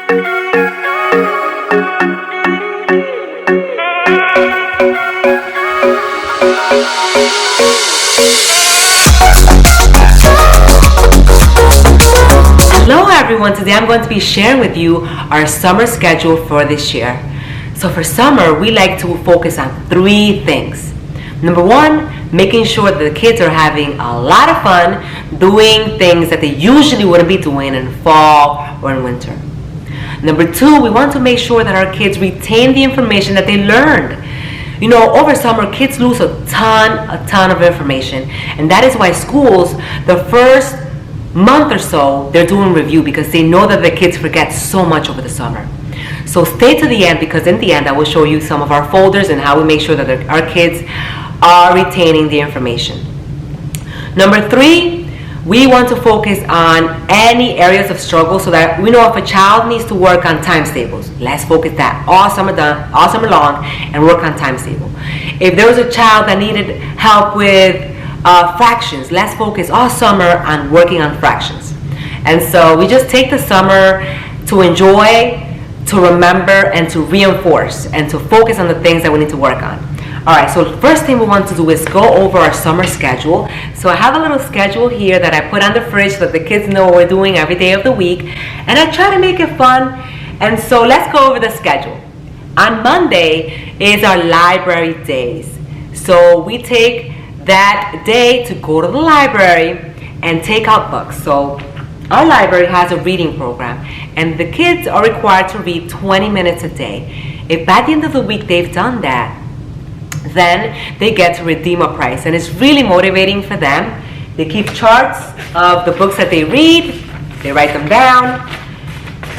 Hello everyone, today I'm going to be sharing with you our summer schedule for this year. So for summer, we like to focus on 3 things. Number 1, making sure that the kids are having a lot of fun doing things that they usually wouldn't be doing in fall or in winter. Number 2, we want to make sure that our kids retain the information that they learned. You know, over summer, kids lose a ton of information. And that is why schools, the first month or so, they're doing review because they know that the kids forget so much over the summer. So stay to the end, because in the end I will show you some of our folders and how we make sure that our kids are retaining the information. Number 3, we want to focus on any areas of struggle so that we know if a child needs to work on times tables, let's focus that all summer long and work on times table. If there was a child that needed help with fractions, let's focus all summer on working on fractions. And so we just take the summer to enjoy, to remember, and to reinforce, and to focus on the things that we need to work on. Alright, so the first thing we want to do is go over our summer schedule. So I have a little schedule here that I put on the fridge so that the kids know what we're doing every day of the week, and I try to make it fun. And so let's go over the schedule. On Monday is our library days. So we take that day to go to the library and take out books. So our library has a reading program, and the kids are required to read 20 minutes a day. If by the end of the week they've done that, then they get to redeem a prize, and it's really motivating for them. They keep charts of the books that they read, they write them down,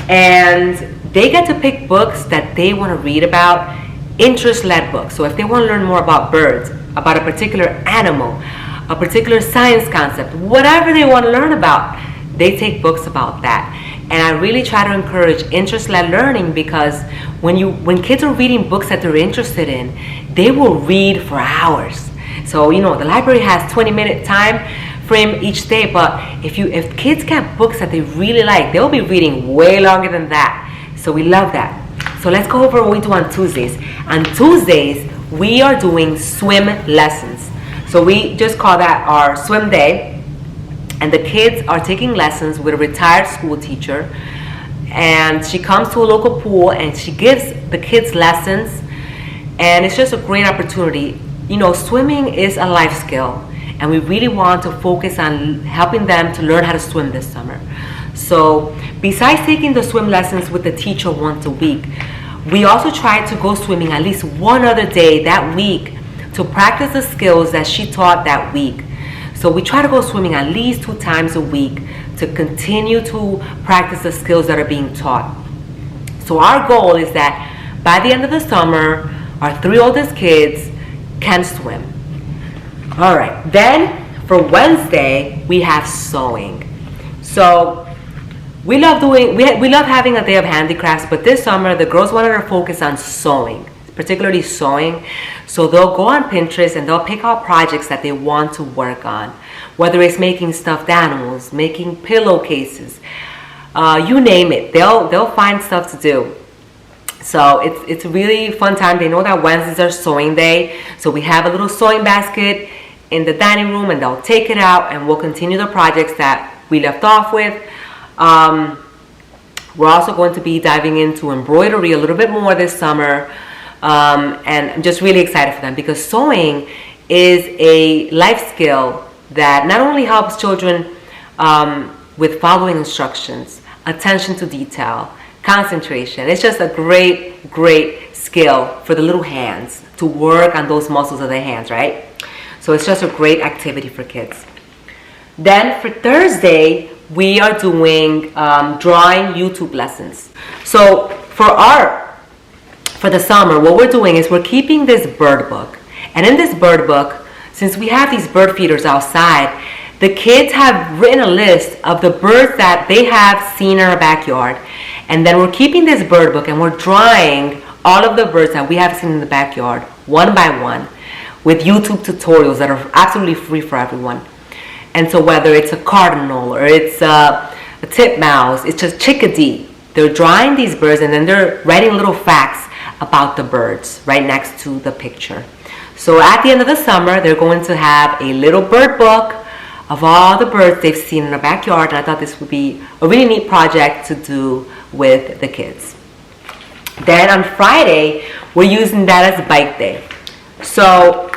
and they get to pick books that they want to read about, interest-led books. So if they want to learn more about birds, about a particular animal, a particular science concept, whatever they want to learn about, they take books about that. And I really try to encourage interest-led learning, because when kids are reading books that they're interested in, they will read for hours. So you know, the library has 20-minute time frame each day, but if kids get books that they really like, they'll be reading way longer than that. So we love that. So let's go over what we do on Tuesdays. On Tuesdays, we are doing swim lessons. So we just call that our swim day. And the kids are taking lessons with a retired school teacher. And she comes to a local pool and she gives the kids lessons. And it's just a great opportunity. You know, swimming is a life skill, and we really want to focus on helping them to learn how to swim this summer. So besides taking the swim lessons with the teacher once a week, we also try to go swimming at least one other day that week to practice the skills that she taught that week. So we try to go swimming at least 2 times a week to continue to practice the skills that are being taught. So our goal is that by the end of the summer, our 3 oldest kids can swim. All right, then for Wednesday, we have sewing. So we love having a day of handicrafts, but this summer the girls wanted to focus on sewing, particularly sewing. So they'll go on Pinterest and they'll pick out projects that they want to work on, whether it's making stuffed animals, making pillowcases, you name it. They'll find stuff to do. So it's a really fun time. They know that Wednesdays are sewing day, so we have a little sewing basket in the dining room, and they'll take it out and we'll continue the projects that we left off with. We're also going to be diving into embroidery a little bit more this summer, and I'm just really excited for them, because sewing is a life skill that not only helps children with following instructions, attention to detail, concentration. It's just a great skill for the little hands to work on those muscles of their hands, right? So it's just a great activity for kids. Then for Thursday, we are doing drawing YouTube lessons. So for the summer, what we're doing is we're keeping this bird book. And in this bird book, since we have these bird feeders outside, the kids have written a list of the birds that they have seen in our backyard. And then we're keeping this bird book and we're drawing all of the birds that we have seen in the backyard, one by one, with YouTube tutorials that are absolutely free for everyone. And so whether it's a cardinal or it's a titmouse, it's just chickadee, they're drawing these birds and then they're writing little facts about the birds right next to the picture. So at the end of the summer, they're going to have a little bird book of all the birds they've seen in the backyard. And I thought this would be a really neat project to do with the kids. Then on Friday, we're using that as bike day. So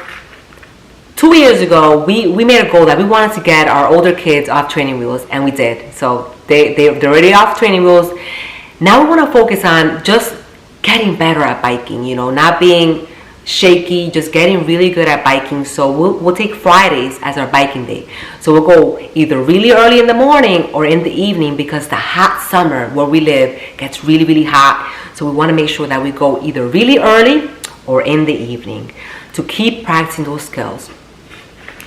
2 years ago, we made a goal that we wanted to get our older kids off training wheels, and we did. So they're already off training wheels. Now we want to focus on just getting better at biking, you know, not being shaky, just getting really good at biking. So we'll take Fridays as our biking day. So we'll go either really early in the morning or in the evening, because the hot summer where we live gets really, really hot. So we want to make sure that we go either really early or in the evening to keep practicing those skills.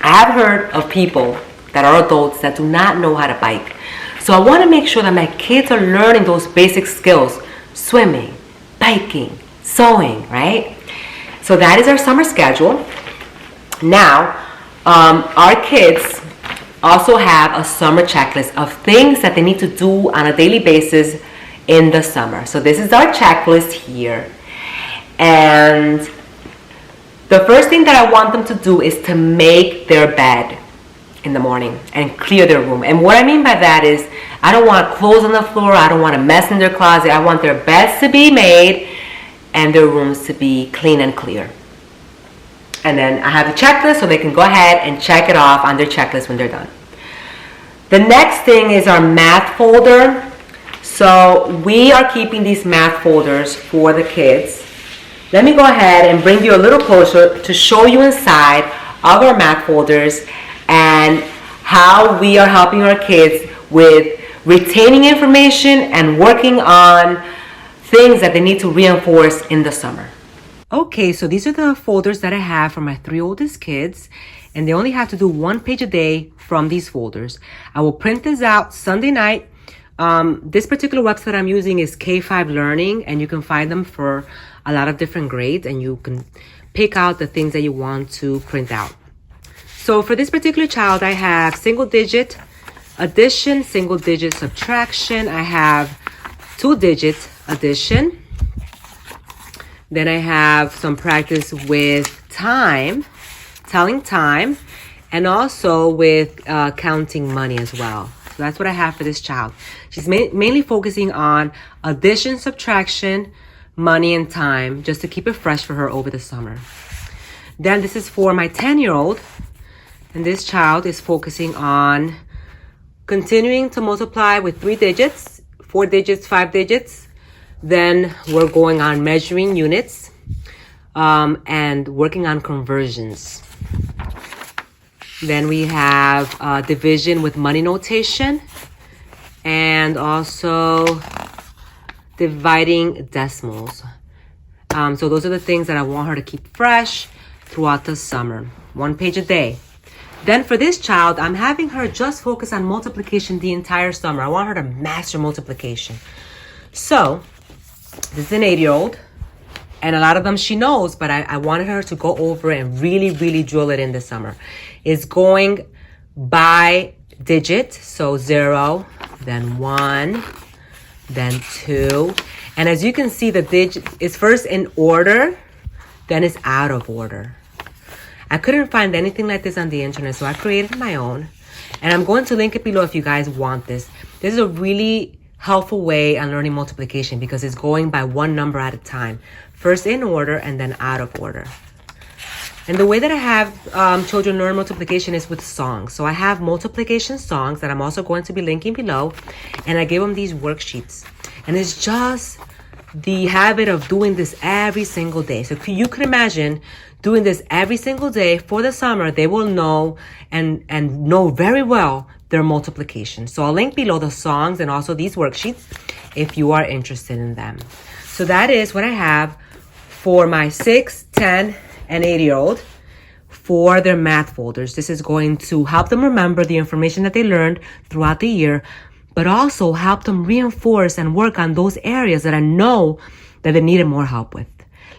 I have heard of people that are adults that do not know how to bike. So I want to make sure that my kids are learning those basic skills: swimming, biking, sewing, right? So that is our summer schedule. Now, our kids also have a summer checklist of things that they need to do on a daily basis in the summer. So this is our checklist here. And the first thing that I want them to do is to make their bed in the morning and clear their room. And what I mean by that is, I don't want clothes on the floor. I don't want a mess in their closet. I want their beds to be made and their rooms to be clean and clear. And then I have a checklist so they can go ahead and check it off on their checklist when they're done. The next thing is our math folder. So we are keeping these math folders for the kids. Let me go ahead and bring you a little closer to show you inside of our math folders and how we are helping our kids with retaining information and working on things that they need to reinforce in the summer. Okay, so these are the folders that I have for my 3 oldest kids, and they only have to do 1 page a day from these folders. I will print this out Sunday night. This particular website I'm using is K5 Learning, and you can find them for a lot of different grades, and you can pick out the things that you want to print out. So for this particular child, I have single digit addition, single digit subtraction. I have 2 digit addition. Then I have some practice with time, telling time, and also with counting money as well. So that's what I have for this child. She's mainly focusing on addition, subtraction, money, and time, just to keep it fresh for her over the summer. Then this is for my 10-year-old, and this child is focusing on continuing to multiply with 3 digits, 4 digits, 5 digits. Then we're going on measuring units and working on conversions. Then we have division with money notation, and also dividing decimals. So those are the things that I want her to keep fresh throughout the summer. 1 page a day. Then for this child, I'm having her just focus on multiplication the entire summer. I want her to master multiplication. So this is an 8-year-old, and a lot of them she knows, but I wanted her to go over it and really, really drill it in this summer. It's going by digit, so 0, then 1, then 2. And as you can see, the digit is first in order, then it's out of order. I couldn't find anything like this on the internet, so I created my own. And I'm going to link it below if you guys want this. This is a really helpful way on learning multiplication because it's going by 1 number at a time. First in order and then out of order. And the way that I have children learn multiplication is with songs. So I have multiplication songs that I'm also going to be linking below. And I gave them these worksheets. And it's just the habit of doing this every single day. So you can imagine doing this every single day for the summer. They will know and know very well their multiplication. So I'll link below the songs and also these worksheets if you are interested in them. So that is what I have for my 6, 10, and 8-year-old for their math folders. This is going to help them remember the information that they learned throughout the year, but also help them reinforce and work on those areas that I know that they needed more help with.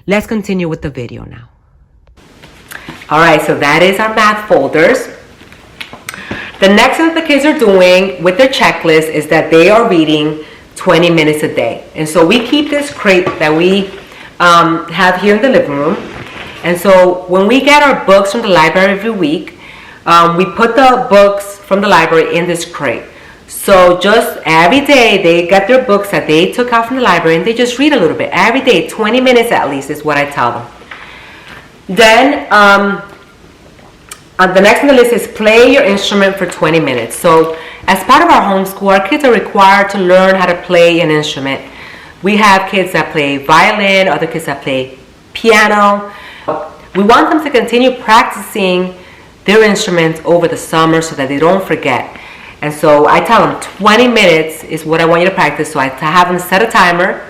Let's continue with the video now. All right, so that is our math folders. The next thing that the kids are doing with their checklist is that they are reading 20 minutes a day. And so we keep this crate that we have here in the living room. And so when we get our books from the library every week, we put the books from the library in this crate. So just every day they get their books that they took out from the library and they just read a little bit. Every day, 20 minutes at least is what I tell them. Then the next on the list is play your instrument for 20 minutes. So as part of our homeschool, our kids are required to learn how to play an instrument. We have kids that play violin, other kids that play piano. We want them to continue practicing their instruments over the summer so that they don't forget. And so I tell them 20 minutes is what I want you to practice. So I have them set a timer.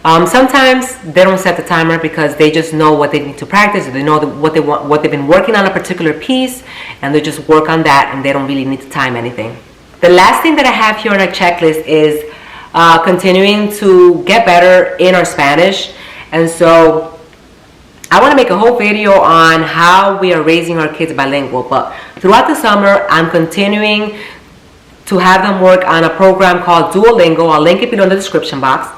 Sometimes they don't set the timer because they just know what they need to practice. Or they know what they want, what they've been working on a particular piece, and they just work on that, and they don't really need to time anything. The last thing that I have here on our checklist is continuing to get better in our Spanish. And so I want to make a whole video on how we are raising our kids bilingual. But throughout the summer, I'm continuing to have them work on a program called Duolingo. I'll link it below in the description box.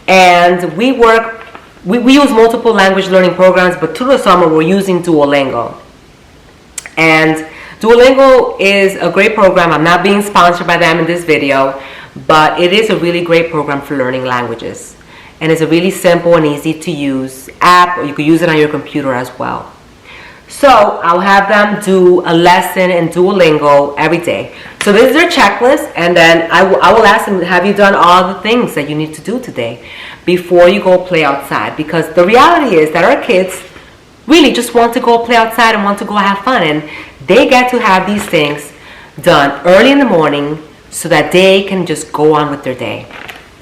And we use multiple language learning programs, but through the summer we're using Duolingo. And Duolingo is a great program. I'm not being sponsored by them in this video, but it is a really great program for learning languages. And it's a really simple and easy to use app, or you can use it on your computer as well. So I'll have them do a lesson in Duolingo every day. So this is their checklist, and then I will ask them, have you done all the things that you need to do today before you go play outside? Because the reality is that our kids really just want to go play outside and want to go have fun, and they get to have these things done early in the morning so that they can just go on with their day.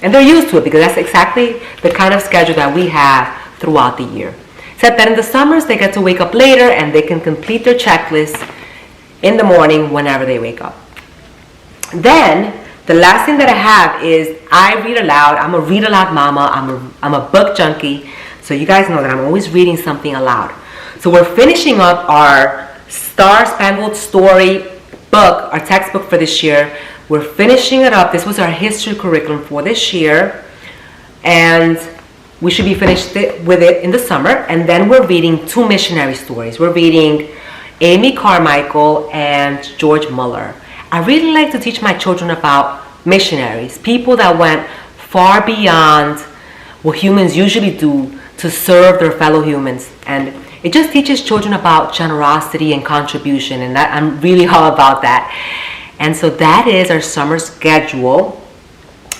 And they're used to it because that's exactly the kind of schedule that we have throughout the year. Except that in the summers, they get to wake up later and they can complete their checklist in the morning whenever they wake up. Then, the last thing that I have is I read aloud. I'm a read aloud mama. I'm a book junkie. So you guys know that I'm always reading something aloud. So we're finishing up our Star Spangled Story book, our textbook for this year. We're finishing it up. This was our history curriculum for this year. And we should be finished with it in the summer. And then we're reading 2 missionary stories. We're reading Amy Carmichael and George Muller. I really like to teach my children about missionaries, people that went far beyond what humans usually do to serve their fellow humans. And it just teaches children about generosity and contribution, and that I'm really all about that. And so that is our summer schedule.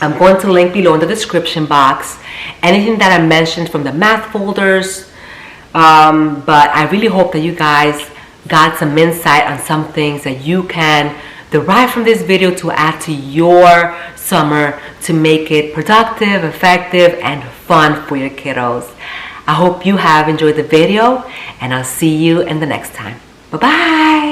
I'm going to link below in the description box anything that I mentioned from the math folders. But I really hope that you guys got some insight on some things that you can derive from this video to add to your summer to make it productive, effective, and fun for your kiddos. I hope you have enjoyed the video, and I'll see you in the next time. Bye-bye.